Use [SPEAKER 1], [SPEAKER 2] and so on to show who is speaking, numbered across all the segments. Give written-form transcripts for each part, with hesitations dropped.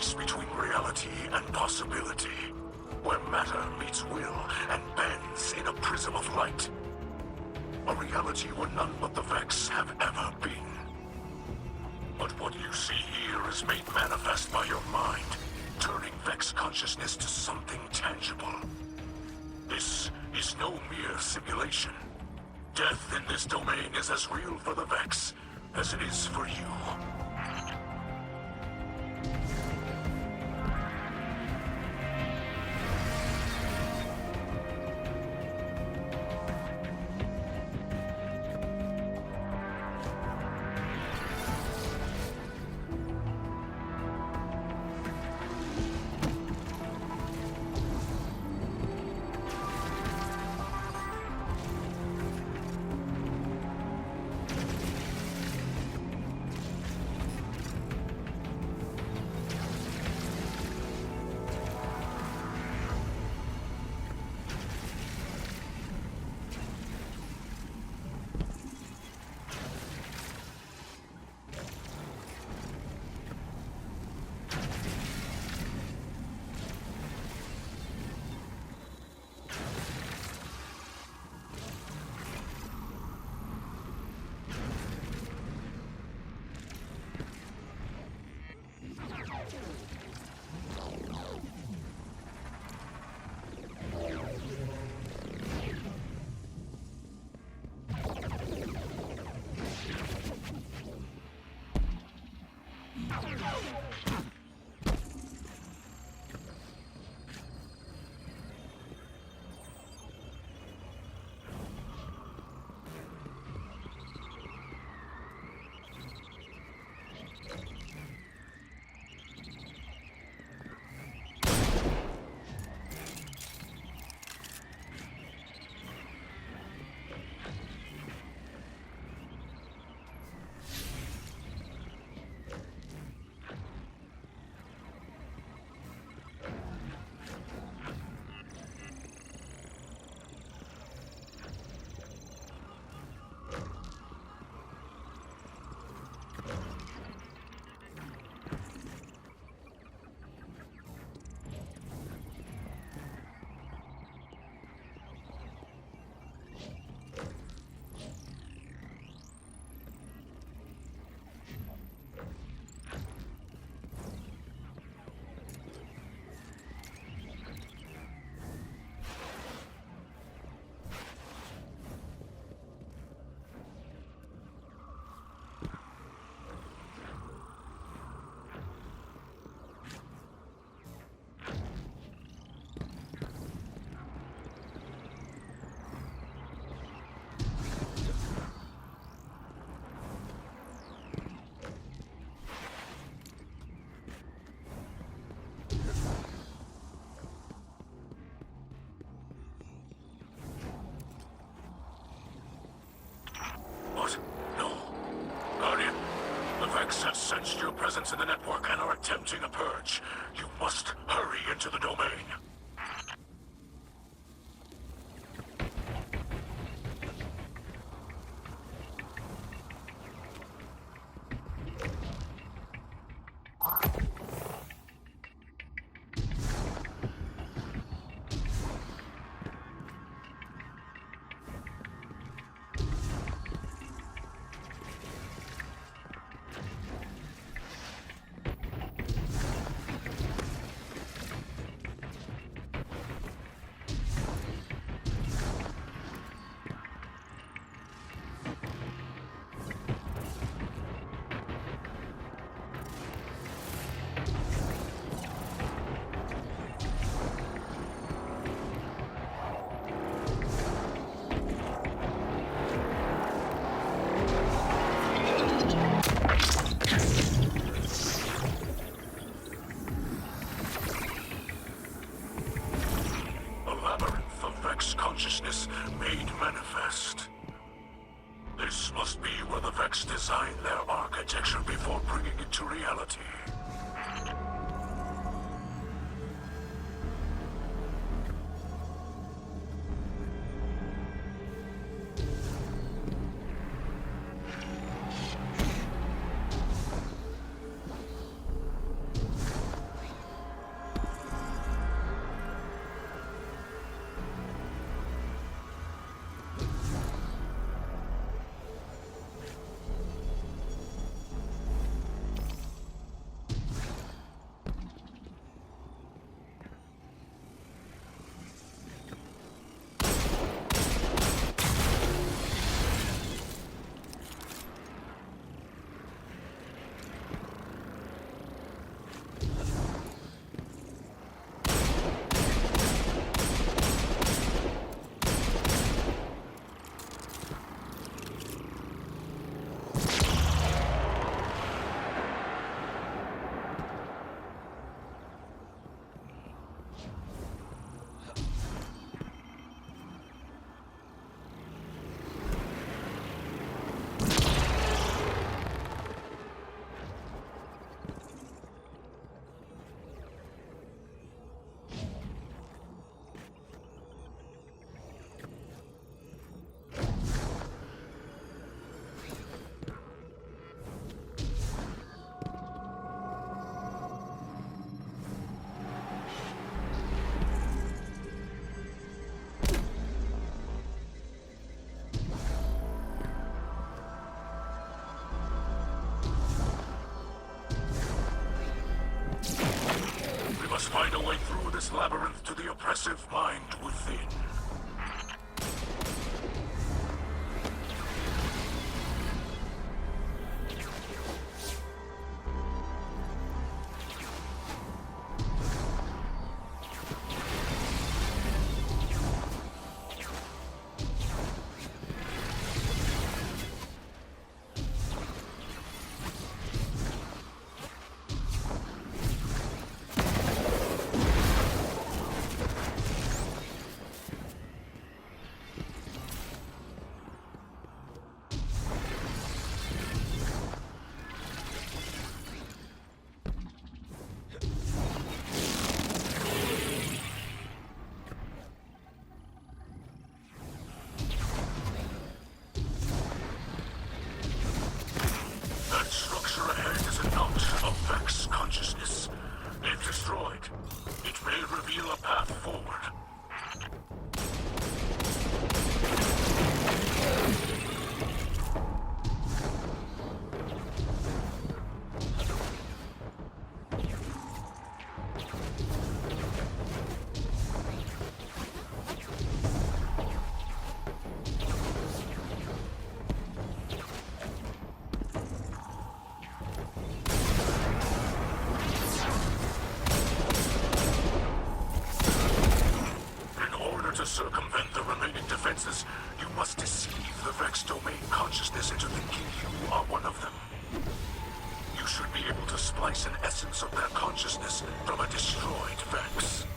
[SPEAKER 1] space between reality and possibility, where matter meets will and bends in a prism of light. A reality where none but the Vex have ever been. But what you see here is made manifest by your mind, turning Vex consciousness to something tangible. This is no mere simulation. Death in this domain is as real for the Vex as it is for you. Have sensed your presence in the network and are attempting a purge. You must hurry into the domain. Consciousness made manifest. This must be where the Vex designed their architecture before bringing it to reality. Labyrinth to the oppressive mind within. That structure ahead is a notch of Vex consciousness. If destroyed, it may reveal a path forward. To circumvent the remaining defenses, you must deceive the Vex domain consciousness into thinking you are one of them. You should be able to splice an essence of their consciousness from a destroyed Vex.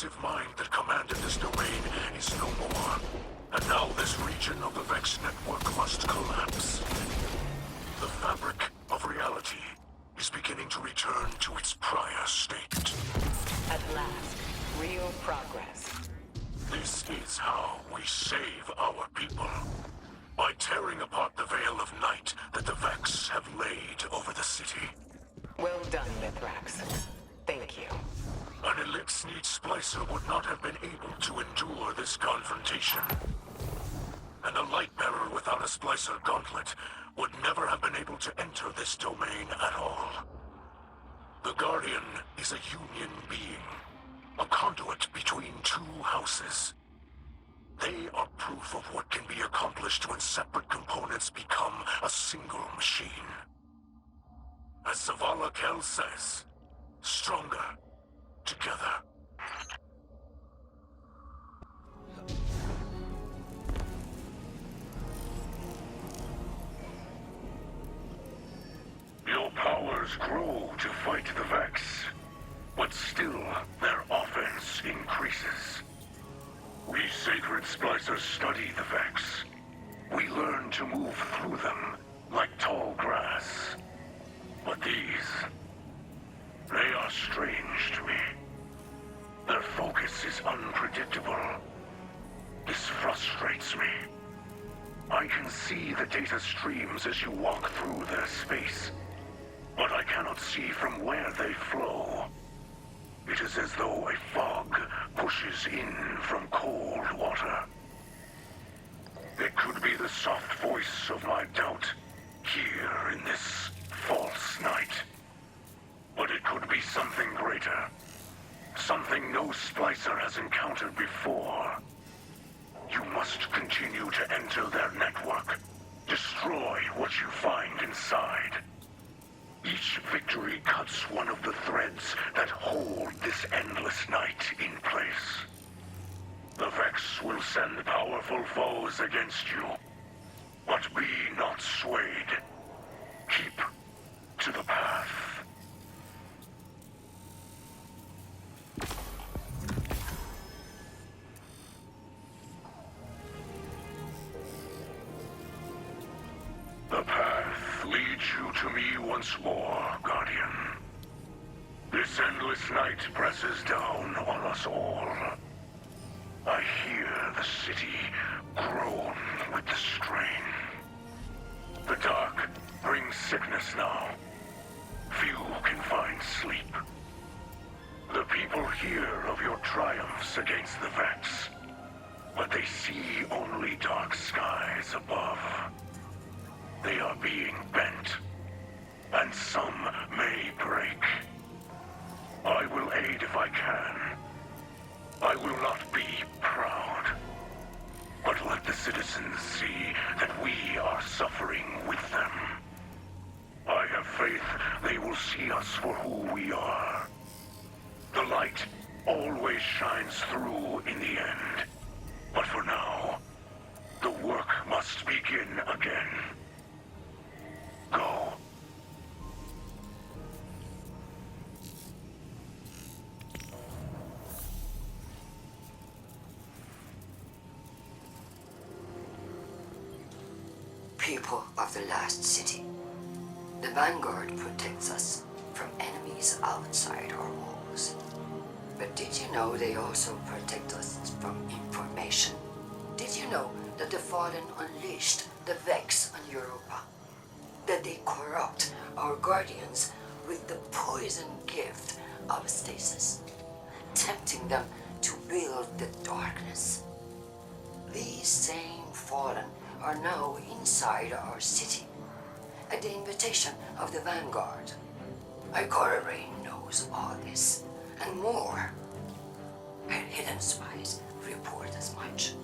[SPEAKER 1] massive mind that commanded this domain is no more. And now this region of the Vex network must collapse. The fabric of reality is beginning to return to its prior state.
[SPEAKER 2] At last, real progress.
[SPEAKER 1] This is how we save our people. By tearing apart the veil of night that the Vex have laid over the city.
[SPEAKER 2] Well done, Mithrax. Thank you.
[SPEAKER 1] An elite Splicer would not have been able to endure this confrontation. And a Lightbearer without a Splicer gauntlet would never have been able to enter this domain at all. The Guardian is a union being, a conduit between two houses. They are proof of what can be accomplished when separate components become a single machine. As Zavala Kel says, stronger together. Your powers grow to fight the Vex, but still their offense increases. We sacred splicers study the Vex. We learn to move through them like tall grass. But these, they are strange to me. Their focus is unpredictable. This frustrates me. I can see the data streams as you walk through their space, but I cannot see from where they flow. It is as though a fog pushes in from cold water. It could be the soft voice of my doubt here in this false night. But it could be something greater. Something no Splicer has encountered before. You must continue to enter their network. Destroy what you find inside. Each victory cuts one of the threads that hold this endless night in place. The Vex will send powerful foes against you, but be not swayed. Keep to the path. The path leads you to me once more, Guardian. This endless night presses down on us all. I hear the city groan with the strain. The dark brings sickness now. Few can find sleep. The people hear of your triumphs against the Vex, but they see only dark skies above. They are being bent, and some may break. I will aid if I can. I will not be proud, but let the citizens see that we are suffering with them. I have faith they will see us for who we are. The light always shines through in the end, but for now, the work must begin again. Go.
[SPEAKER 3] People of the last city, the Vanguard protects us from enemies outside our walls. But did you know they also protect us from information? Did you know that the Fallen unleashed the Vex on Europa? That they corrupt our Guardians with the poison gift of stasis, tempting them to build the darkness. These same Fallen are now inside our city, at the invitation of the Vanguard. Ikora Rain knows all this, and more. Her hidden spies report as much,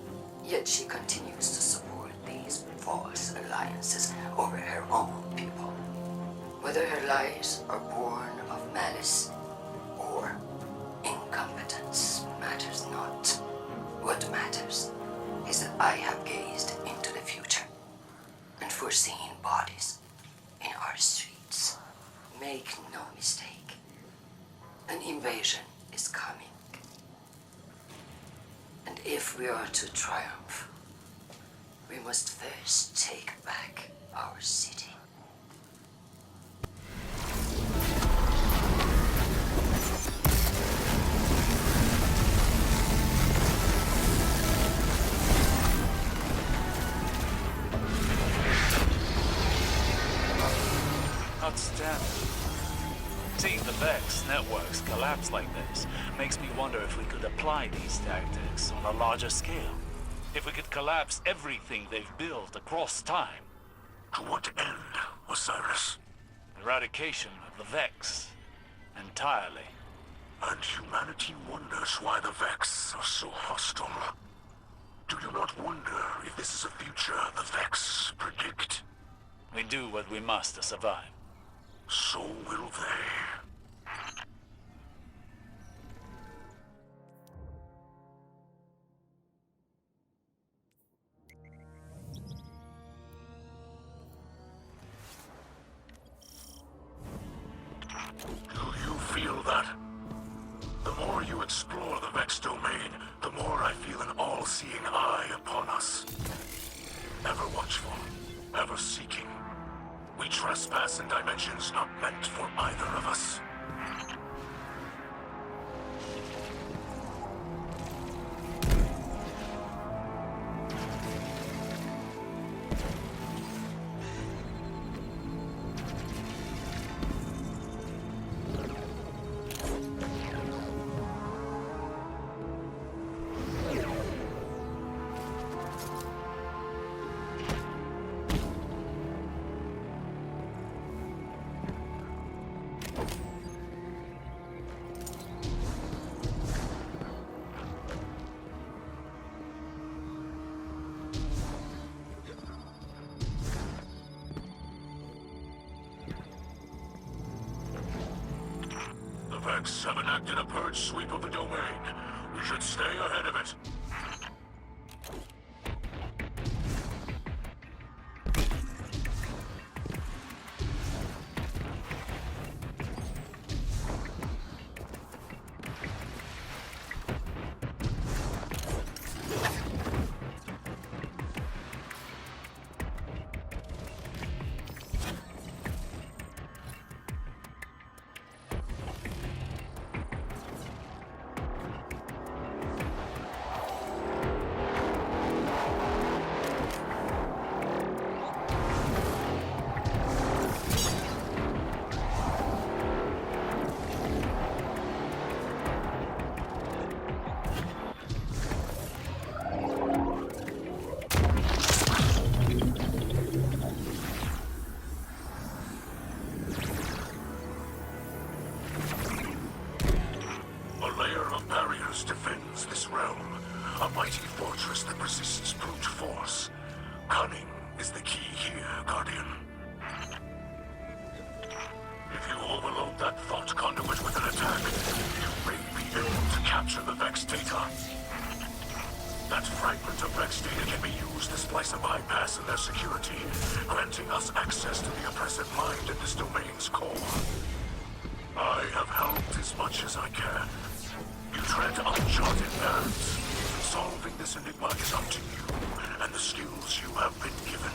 [SPEAKER 3] yet she continues to support these false alliances over her own people. Whether her lies are born of malice or incompetence matters not. What matters is that I have gazed into the future and foreseen bodies in our streets. Make no mistake, an invasion is coming. If we are to triumph, we must first take back our city.
[SPEAKER 4] Outstanding. Seeing the Vex networks collapse like this makes me wonder if we could apply these tactics on a larger scale. If we could collapse everything they've built across time.
[SPEAKER 1] To what end, Osiris?
[SPEAKER 4] Eradication of the Vex. Entirely.
[SPEAKER 1] And humanity wonders why the Vex are so hostile. Do you not wonder if this is a future the Vex predict?
[SPEAKER 4] We do what we must to survive.
[SPEAKER 1] So will they. Do you feel that? The more you explore the Vex domain, the more I feel an all-seeing eye upon us. Ever watchful, ever seeking. We trespass in dimensions not meant for either of us. The Vex have enacted a purge sweep of the domain. We should stay ahead of it. Defends this realm, a mighty fortress that resists brute force. Cunning is the key here, Guardian. If you overload that thought conduit with an attack, you may be able to capture the Vex data. That fragment of Vex data can be used to splice a bypass in their security, granting us access to the oppressive mind in this domain's core. I have helped as much as I can. You tread uncharted paths. Solving this enigma is up to you, and the skills you have been given.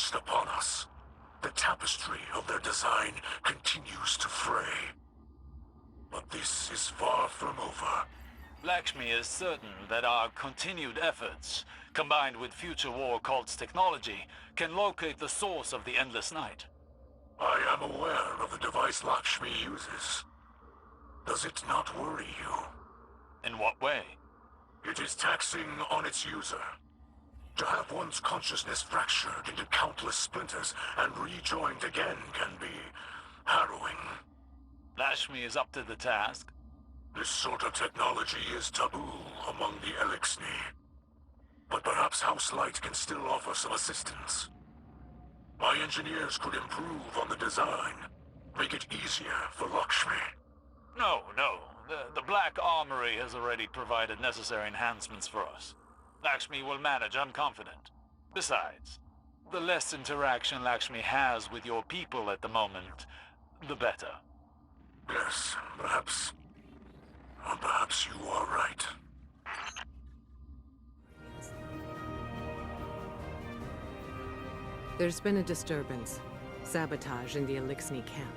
[SPEAKER 1] burst upon us. The tapestry of their design continues to fray. But this is far from over.
[SPEAKER 4] Lakshmi is certain that our continued efforts, combined with future war cult's technology, can locate the source of the Endless Night.
[SPEAKER 1] I am aware of the device Lakshmi uses. Does it not worry you?
[SPEAKER 4] In what way?
[SPEAKER 1] It is taxing on its user. To have one's consciousness fractured into countless splinters and rejoined again can be harrowing.
[SPEAKER 4] Lakshmi is up to the task.
[SPEAKER 1] This sort of technology is taboo among the Elixni. But perhaps House Light can still offer some assistance. My engineers could improve on the design, make it easier for Lakshmi.
[SPEAKER 4] No. The Black Armory has already provided necessary enhancements for us. Lakshmi will manage, I'm confident. Besides, the less interaction Lakshmi has with your people at the moment, the better.
[SPEAKER 1] Yes, perhaps you are right.
[SPEAKER 5] There's been a disturbance. Sabotage in the Elixni camp.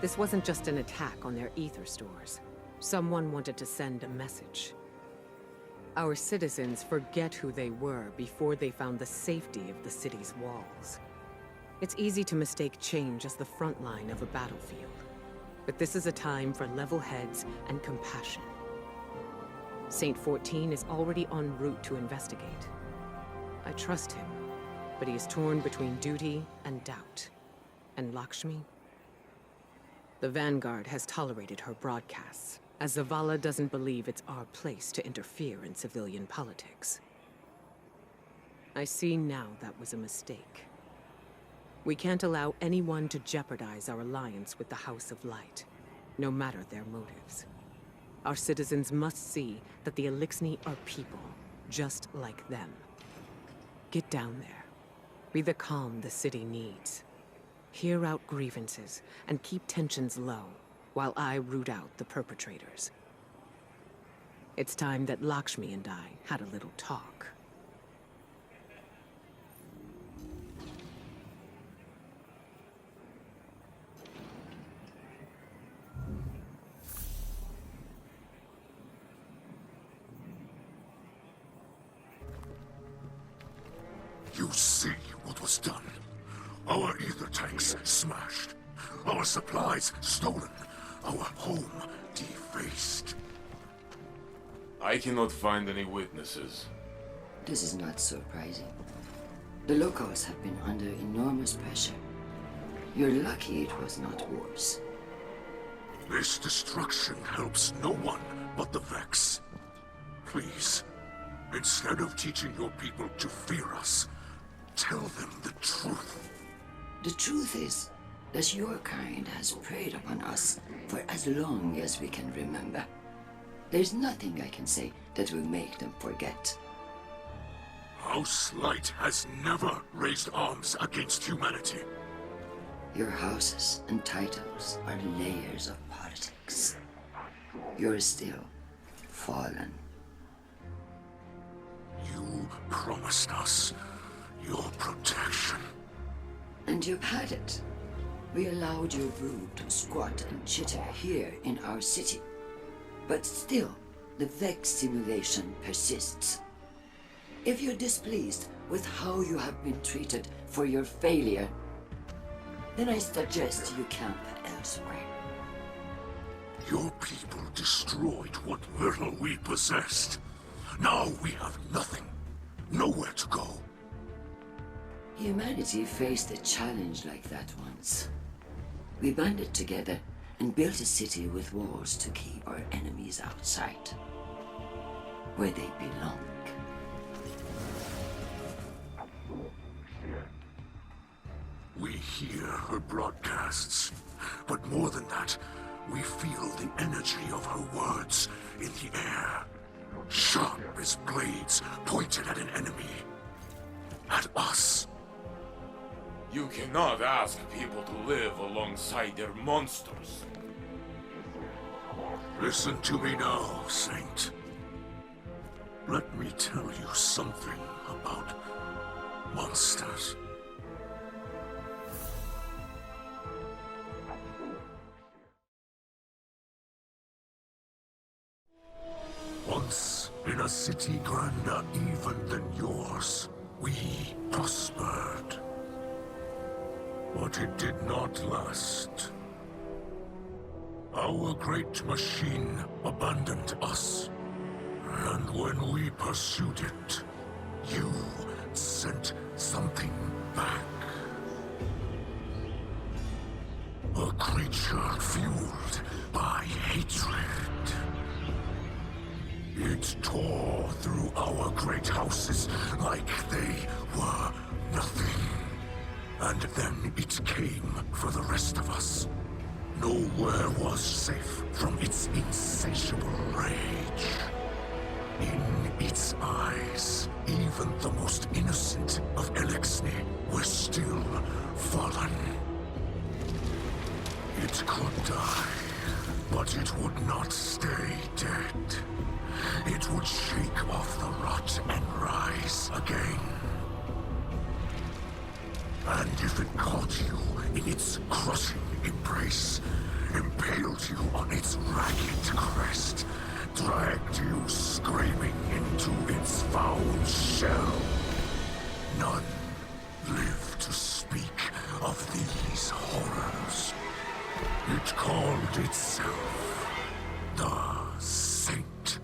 [SPEAKER 5] This wasn't just an attack on their ether stores. Someone wanted to send a message. Our citizens forget who they were before they found the safety of the city's walls. It's easy to mistake change as the front line of a battlefield. But this is a time for level heads and compassion. Saint 14 is already en route to investigate. I trust him, but he is torn between duty and doubt. And Lakshmi? The Vanguard has tolerated her broadcasts, as Zavala doesn't believe it's our place to interfere in civilian politics. I see now that was a mistake. We can't allow anyone to jeopardize our alliance with the House of Light, no matter their motives. Our citizens must see that the Elixni are people, just like them. Get down there. Be the calm the city needs. Hear out grievances and keep tensions low while I root out the perpetrators. It's time that Lakshmi and I had a little talk.
[SPEAKER 1] You see what was done. Our ether tanks smashed. Our supplies stolen. Our home defaced.
[SPEAKER 6] I cannot find any witnesses.
[SPEAKER 3] This is not surprising. The locals have been under enormous pressure. You're lucky it was not worse.
[SPEAKER 1] This destruction helps no one but the Vex. Please, instead of teaching your people to fear us, tell them the truth.
[SPEAKER 3] The truth is that your kind has preyed upon us for as long as we can remember. There's nothing I can say that will make them forget.
[SPEAKER 1] House Light has never raised arms against humanity.
[SPEAKER 3] Your houses and titles are layers of politics. You're still fallen.
[SPEAKER 1] You promised us your protection.
[SPEAKER 3] And you've had it. We allowed your brood to squat and chitter here in our city. But still, the Vex simulation persists. If you're displeased with how you have been treated for your failure, then I suggest you camp elsewhere.
[SPEAKER 1] Your people destroyed what little we possessed. Now we have nothing. Nowhere to go.
[SPEAKER 3] Humanity faced a challenge like that once. We banded together and built a city with walls to keep our enemies outside, where they belong.
[SPEAKER 1] We hear her broadcasts, but more than that, we feel the energy of her words in the air, sharp as blades pointed at an enemy. At us.
[SPEAKER 6] You cannot ask people to live alongside their monsters.
[SPEAKER 1] Listen to me now, Saint. Let me tell you something about monsters. a city grander even than yours, we prospered. But it did not last. Our great machine abandoned us. And when we pursued it, you sent something back. A creature fueled by hatred. It tore through our great houses like they were nothing. And then it came for the rest of us. Nowhere was safe from its insatiable rage. In its eyes, even the most innocent of Elixni were still fallen. It could die, but it would not stay dead. It would shake off the rot and rise again. And if it caught you in its crushing embrace, impaled you on its ragged crest, dragged you screaming into its foul shell, none live to speak of these horrors. It called itself the Saint.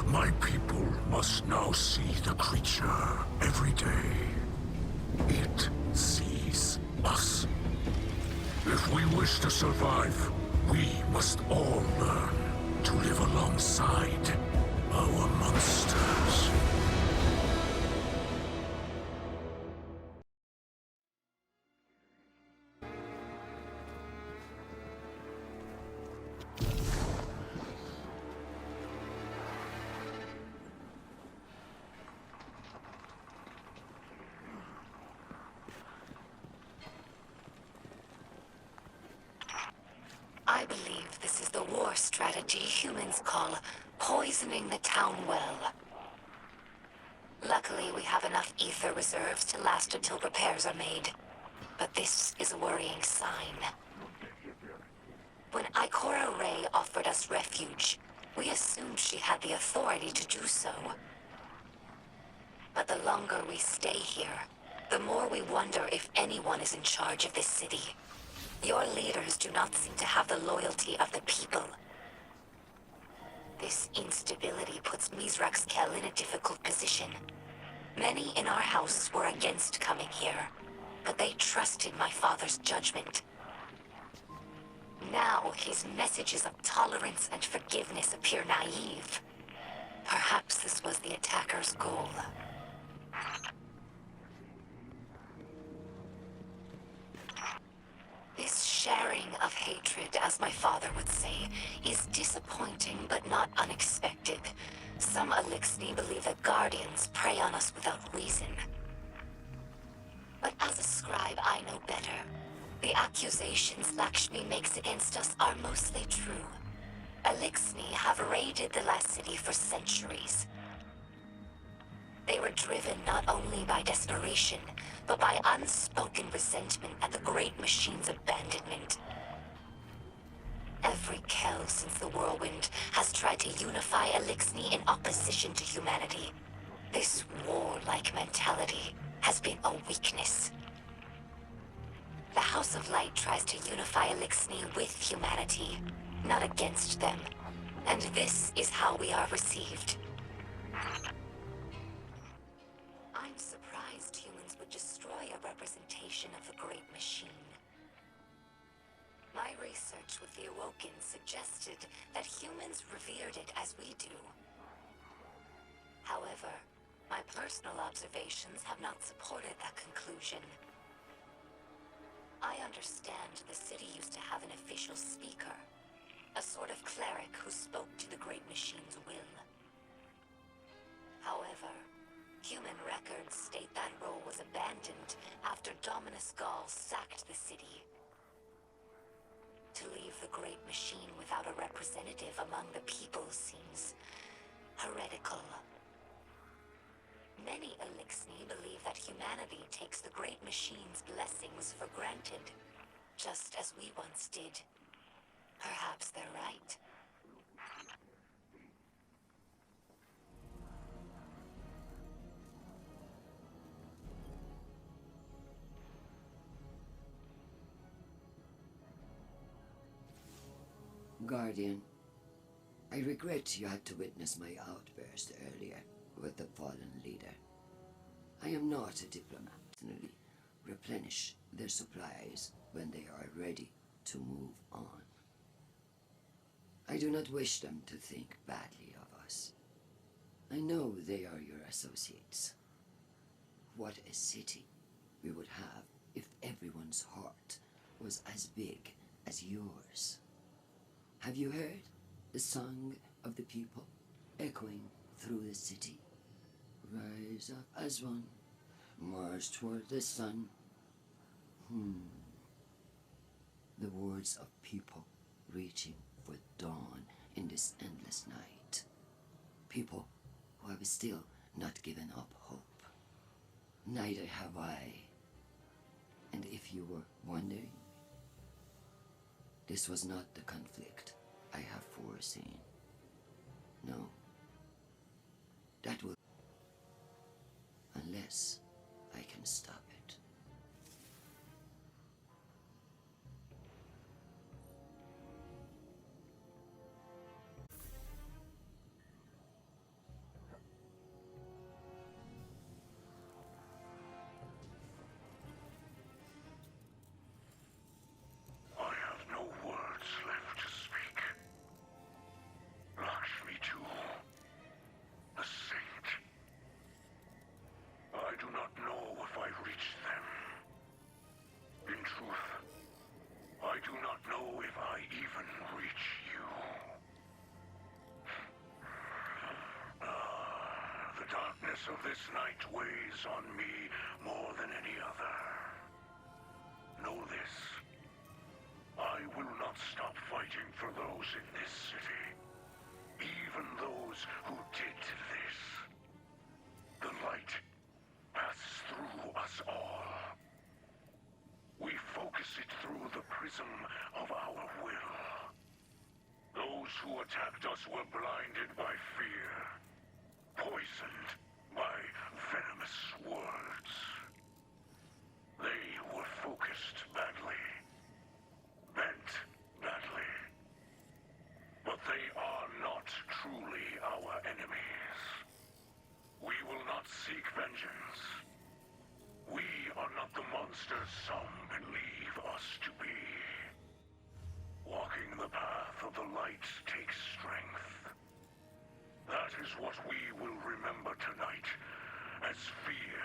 [SPEAKER 1] My people must now see the creature every day. It sees us. If we wish to survive, we must all learn to live alongside our monsters.
[SPEAKER 3] I believe this is the war strategy humans call poisoning the town well. Luckily, we have enough ether reserves to last until repairs are made. But this is a worrying sign. When IIII offered us refuge, we assumed she had the authority to do so. But the longer we stay here, the more we wonder if anyone is in charge of this city. Your leaders do not seem to have the loyalty of the people. This instability puts Mizraxkel in a difficult position. Many in our house were against coming here, but they trusted my father's judgment. Now his messages of tolerance and forgiveness appear naive. Perhaps this was the attacker's goal. This sharing of hatred, as my father would say, is disappointing but not unexpected. Some Elixni believe that Guardians prey on us without reason. But as a scribe, I know better. The accusations Lakshmi makes against us are mostly true. Elixni have raided the last city for centuries. They were driven not only by desperation, but by unspoken resentment at the Great Machine's abandonment. Every Kel since the Whirlwind has tried to unify Elixni in opposition to humanity. This warlike mentality has been a weakness. The House of Light tries to unify Elixni with humanity, not against them. And this is how we are received. I'm surprised humans would destroy a representation of the Great Machine. My research with the Awoken suggested that humans revered it as we do. However, my personal observations have not supported that conclusion. I understand the city used to have an official speaker, a sort of cleric who spoke to the Great Machine's will. However, human records state that role was abandoned after Dominus Gaul sacked the city. To leave the Great Machine without a representative among the people seems heretical. Many Elixni believe that humanity takes the Great Machine's blessings for granted, just as we once did. Perhaps they're right. Guardian, I regret you had to witness my outburst earlier with the fallen leader. I am not a diplomat. Replenish their supplies when they are ready to move on. I do not wish them to think badly of us. I know they are your associates. What a city we would have if everyone's heart was as big as yours. Have you heard the song of the people echoing through the city? Rise up as one, march toward the sun. The words of people reaching for dawn in this endless night. People who have still not given up hope. Neither have I. And if you were wondering, this was not the conflict I have foreseen. No. That will... unless I can stop it.
[SPEAKER 1] I have no words left to speak. Lakshmi too, the saint. I do not know if I reached them. In truth, I do not know if I even reach you. The darkness of this night weighs on me more than any other. Know this. I will not stop fighting for those in this city. Even those who did this. The light passes through us all. We focus it through the prism of our will. Those who attacked us were blinded by fear, poisoned by venomous words. They were focused badly, bent badly. But they are not truly our enemies. We will not seek vengeance. We are not the monsters some believe us to be. Walking the path of the light takes strength. That is what we will remember tonight, as fear